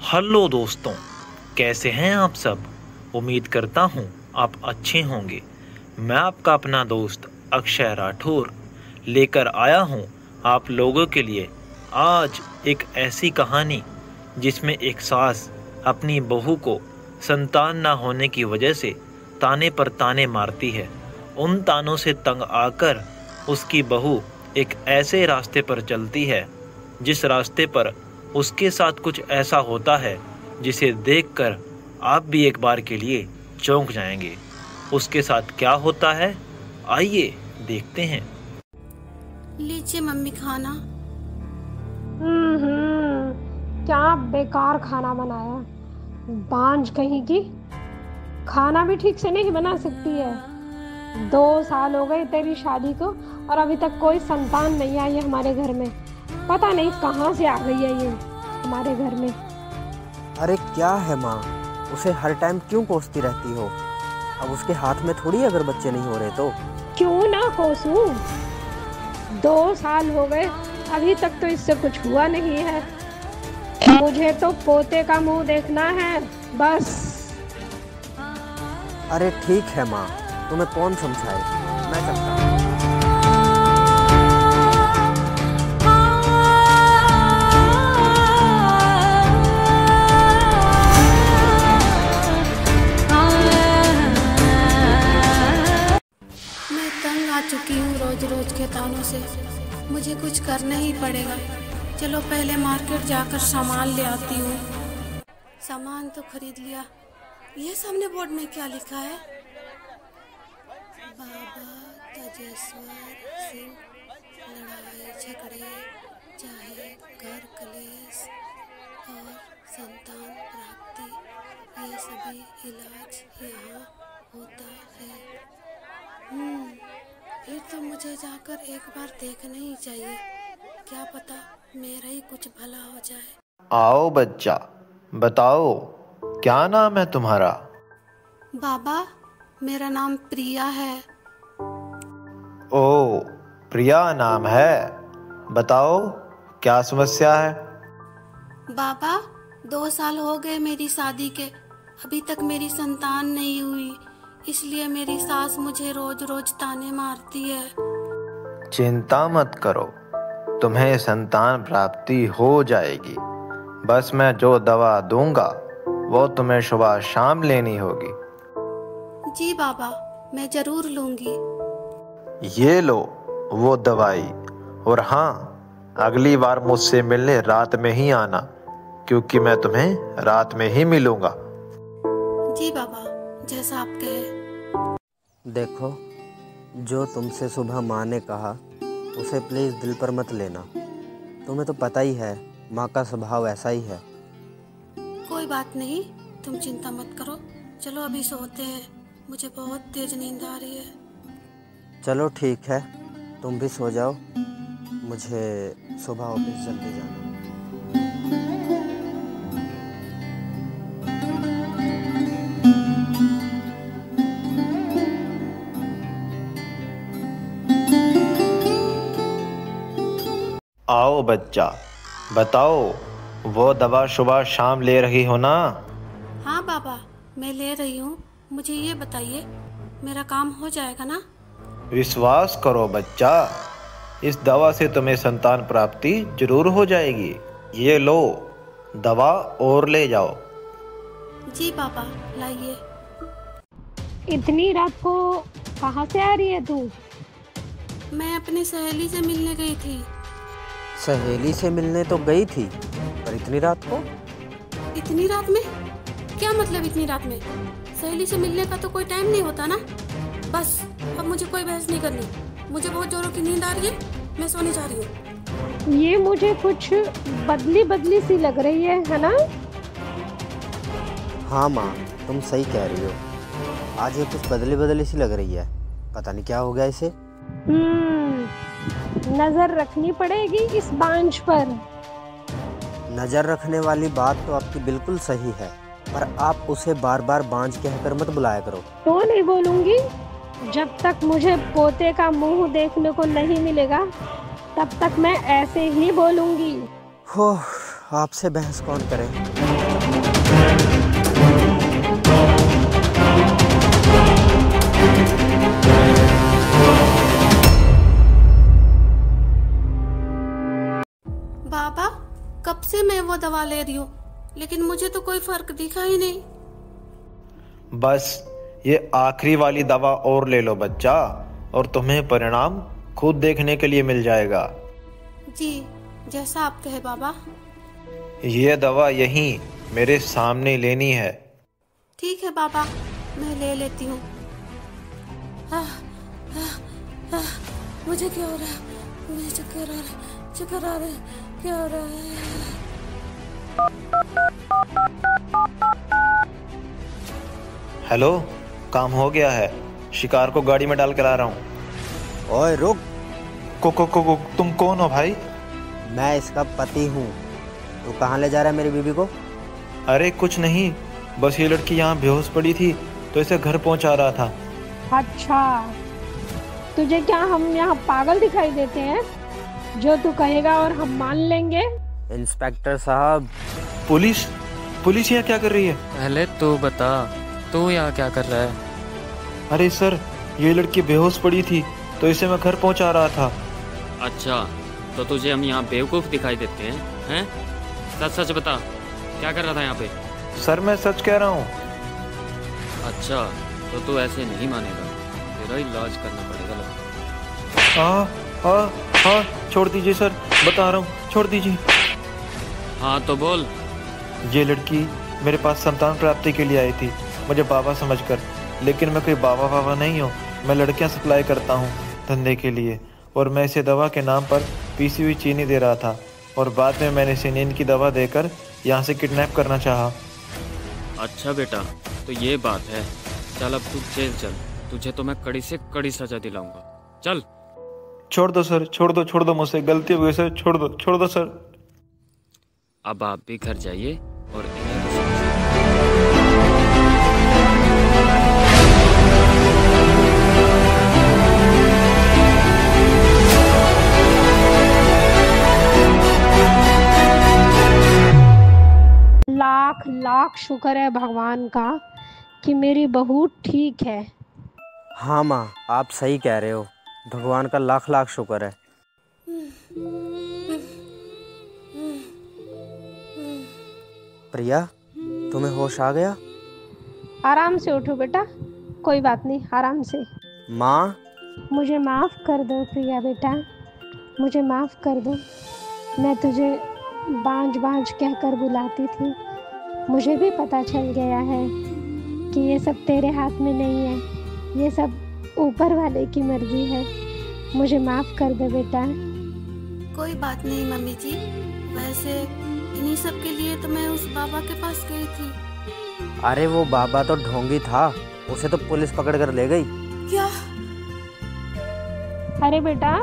Hello दोस्तों, कैसे हैं आप सब। उम्मीद करता हूँ आप अच्छे होंगे। मैं आपका अपना दोस्त अक्षय राठौर लेकर आया हूँ आप लोगों के लिए आज एक ऐसी कहानी जिसमें एक सास अपनी बहू को संतान ना होने की वजह से ताने पर ताने मारती है। उन तानों से तंग आकर उसकी बहू एक ऐसे रास्ते पर चलती है जिस रास्ते पर उसके साथ कुछ ऐसा होता है जिसे देखकर आप भी एक बार के लिए चौंक जाएंगे। उसके साथ क्या होता है, आइए देखते हैं। लीजिए मम्मी खाना। क्या बेकार खाना बनाया, बांझ कहीं की। खाना भी ठीक से नहीं बना सकती है। 2 साल हो गए तेरी शादी को और अभी तक कोई संतान नहीं आई है हमारे घर में। पता नहीं कहाँ से आ गई है ये हमारे घर में। अरे क्या है माँ, उसे हर टाइम क्यों कोसती रहती हो। अब उसके हाथ में थोड़ी अगर बच्चे नहीं हो रहे तो। क्यों ना कोसूं, 2 साल हो गए अभी तक तो इससे कुछ हुआ नहीं है। मुझे तो पोते का मुंह देखना है बस। अरे ठीक है माँ, तुम्हें कौन समझाए, मैं चलता हूँ। मैं तंग आ चुकी हूँ रोज रोज के तानों से। मुझे कुछ करना ही पड़ेगा। चलो पहले मार्केट जाकर सामान ले आती हूँ। सामान तो खरीद लिया। ये सामने बोर्ड में क्या लिखा है? बाबा तेजस्वर सिंह, लड़ाई झगड़े चाहे घर कलेश और संतान प्राप्ति, ये सभी इलाज यहाँ होता है। फिर तो मुझे जाकर एक बार देखना ही चाहिए। क्या पता मेरा ही कुछ भला हो जाए। आओ बच्चा, बताओ क्या नाम है तुम्हारा। बाबा, मेरा नाम प्रिया है। ओ, प्रिया नाम है। बताओ क्या समस्या है। बाबा, 2 साल हो गए मेरी शादी के, अभी तक मेरी संतान नहीं हुई। इसलिए मेरी सास मुझे रोज रोज ताने मारती है। चिंता मत करो, तुम्हें संतान प्राप्ति हो जाएगी। बस मैं जो दवा दूंगा वो तुम्हें सुबह शाम लेनी होगी। जी बाबा, मैं जरूर लूंगी। ये लो वो दवाई, और हाँ, अगली बार मुझसे मिलने रात में ही आना, क्योंकि मैं तुम्हें रात में ही मिलूंगा। जी बाबा, जैसा आप कहे। देखो, जो तुमसे सुबह माँ ने कहा उसे प्लीज़ दिल पर मत लेना। तुम्हें तो पता ही है माँ का स्वभाव ऐसा ही है। कोई बात नहीं, तुम चिंता मत करो। चलो अभी सोते हैं, मुझे बहुत तेज नींद आ रही है। चलो ठीक है, तुम भी सो जाओ, मुझे सुबह ऑफिस जल्दी जाना। आओ बच्चा, बताओ वो दवा सुबह शाम ले रही हो ना। हाँ बाबा, मैं ले रही हूँ। मुझे ये बताइए, मेरा काम हो जाएगा ना? विश्वास करो बच्चा, इस दवा से तुम्हें संतान प्राप्ति जरूर हो जाएगी। ये लो दवा और ले जाओ। जी बाबा, लाइए। इतनी रात को कहाँ से आ रही है तू? मैं अपनी सहेली से मिलने गई थी। सहेली से मिलने तो गई थी, पर इतनी रात को? इतनी रात में? क्या मतलब इतनी रात में? सहेली से मिलने का तो कोई टाइम नहीं होता ना। बस अब मुझे कोई बहस नहीं करनी। मुझे बहुत जोरों की नींद आ रही है, मैं सोने जा रही हूँ। ये मुझे कुछ बदली बदली सी लग रही है ना? हाँ माँ, तुम सही कह रही हो। आज ये कुछ बदली बदली सी लग रही है। पता नहीं क्या हो गया इसे। नजर रखनी पड़ेगी इस बांझ पर। नजर रखने वाली बात तो आपकी बिल्कुल सही है, पर आप उसे बार बार बांझ कहकर मत बुलाया करो। तो नहीं बोलूंगी, जब तक मुझे पोते का मुंह देखने को नहीं मिलेगा तब तक मैं ऐसे ही बोलूंगी। हो, आपसे बहस कौन करे। बाबा, कब से मैं वो दवा ले रही हूँ, लेकिन मुझे तो कोई फर्क दिखा ही नहीं। बस ये आखिरी वाली दवा और ले लो बच्चा, और तुम्हें परिणाम खुद देखने के लिए मिल जाएगा। जी, जैसा आप कहे बाबा। ये दवा यहीं मेरे सामने लेनी है। ठीक है बाबा, मैं ले लेती हूँ। मुझे क्या हो रहा है? मुझे चक्कर आ रहा है, चक्कर आ रहा है, क्या हो रहा है? हेलो, काम हो गया है। शिकार को गाड़ी में डाल कर आ रहा हूँ। ओए रुक। को तुम कौन हो भाई? मैं इसका पति हूँ। तू कहाँ ले जा रहा है मेरी बीबी को? अरे कुछ नहीं, बस ये लड़की यहाँ बेहोश पड़ी थी तो इसे घर पहुँचा रहा था। अच्छा, तुझे क्या हम यहाँ पागल दिखाई देते हैं? जो तू कहेगा और हम मान लेंगे। इंस्पेक्टर साहब। पुलिस यहाँ क्या कर रही है? पहले तो बता, तू यहाँ क्या कर रहा है? अरे सर, ये लड़की बेहोश पड़ी थी तो इसे मैं घर पहुँचा रहा था। अच्छा, तो तुझे हम यहाँ बेवकूफ़ दिखाई देते हैं? सच सच बता, क्या कर रहा था यहाँ पे? सर मैं सच कह रहा हूँ। अच्छा, तो तू ऐसे नहीं मानेगा, तेरा इलाज करना पड़ेगा लगता। हाँ, छोड़ दीजिए सर, बता रहा हूँ, छोड़ दीजिए। हाँ तो बोल। ये लड़की मेरे पास संतान प्राप्ति के लिए आई थी, मुझे बाबा समझकर, लेकिन मैं कोई बाबा नहीं हूँ। मैं लड़कियाँ सप्लाई करता हूँ धंधे के लिए, और मैं इसे दवा के नाम पर पीसी हुई चीनी दे रहा था, और बाद में मैंने इसे नींद की दवा देकर यहाँ से किडनैप करना चाहा। अच्छा बेटा, तो ये बात है। चल अब तू जेल चल, तुझे तो मैं कड़ी से कड़ी सजा दिलाऊंगा। चल। छोड़ दो सर, छोड़ दो, मुझसे गलती हो गई सर, छोड़ दो सर। अब आप भी घर जाइए और इन्हें भी समझाइए। लाख लाख शुक्र है भगवान का कि मेरी बहू ठीक है। हाँ माँ, आप सही कह रहे हो, भगवान का लाख लाख शुक्र है। प्रिया, तुम्हें होश आ गया? आराम से उठो बेटा, कोई बात नहीं, आराम से। माँ, मुझे माफ़ कर दो प्रिया बेटा, मुझे माफ़ कर दो। मैं तुझे बांझ कहकर बुलाती थी। मुझे भी पता चल गया है कि ये सब तेरे हाथ में नहीं है, ये सब ऊपर वाले की मर्जी है। मुझे माफ़ कर दो बेटा। कोई बात नहीं मम्मी जी, वैसे इन्हीं सब के लिए तो मैं उस बाबा के पास गई थी। अरे वो बाबा तो ढोंगी था, उसे तो पुलिस पकड़ कर ले गई। क्या? अरे बेटा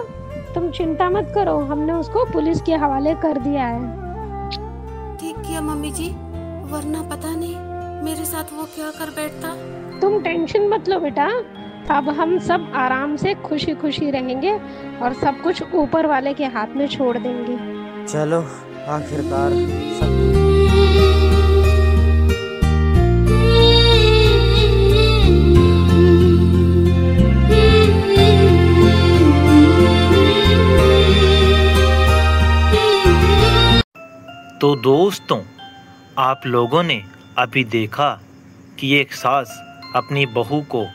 तुम चिंता मत करो, हमने उसको पुलिस के हवाले कर दिया है। ठीक किया मम्मी जी, वरना पता नहीं मेरे साथ वो क्या कर बैठता। तुम टेंशन मत लो बेटा, अब हम सब आराम से खुशी खुशी रहेंगे और सब कुछ ऊपर वाले के हाथ में छोड़ देंगे। चलो आखिरकार सब। तो दोस्तों, आप लोगों ने अभी देखा कि एक सास अपनी बहू को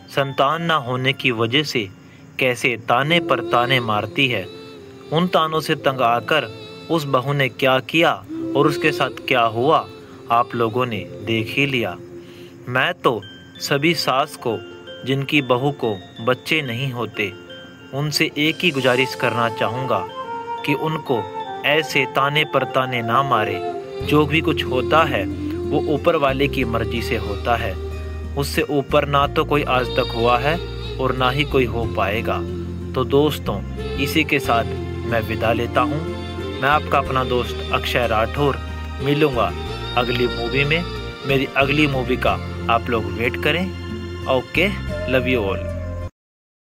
संतान ना होने की वजह से कैसे ताने पर ताने मारती है। उन तानों से तंग आकर उस बहू ने क्या किया और उसके साथ क्या हुआ आप लोगों ने देख ही लिया। मैं तो सभी सास को जिनकी बहू को बच्चे नहीं होते, उनसे एक ही गुजारिश करना चाहूँगा कि उनको ऐसे ताने पर ताने ना मारे। जो भी कुछ होता है वो ऊपर वाले की मर्जी से होता है, उससे ऊपर ना तो कोई आज तक हुआ है और ना ही कोई हो पाएगा। तो दोस्तों, इसी के साथ मैं विदा लेता हूँ। मैं आपका अपना दोस्त अक्षय राठौर मिलूँगा अगली मूवी में। मेरी अगली मूवी का आप लोग वेट करें। Okay, love you all.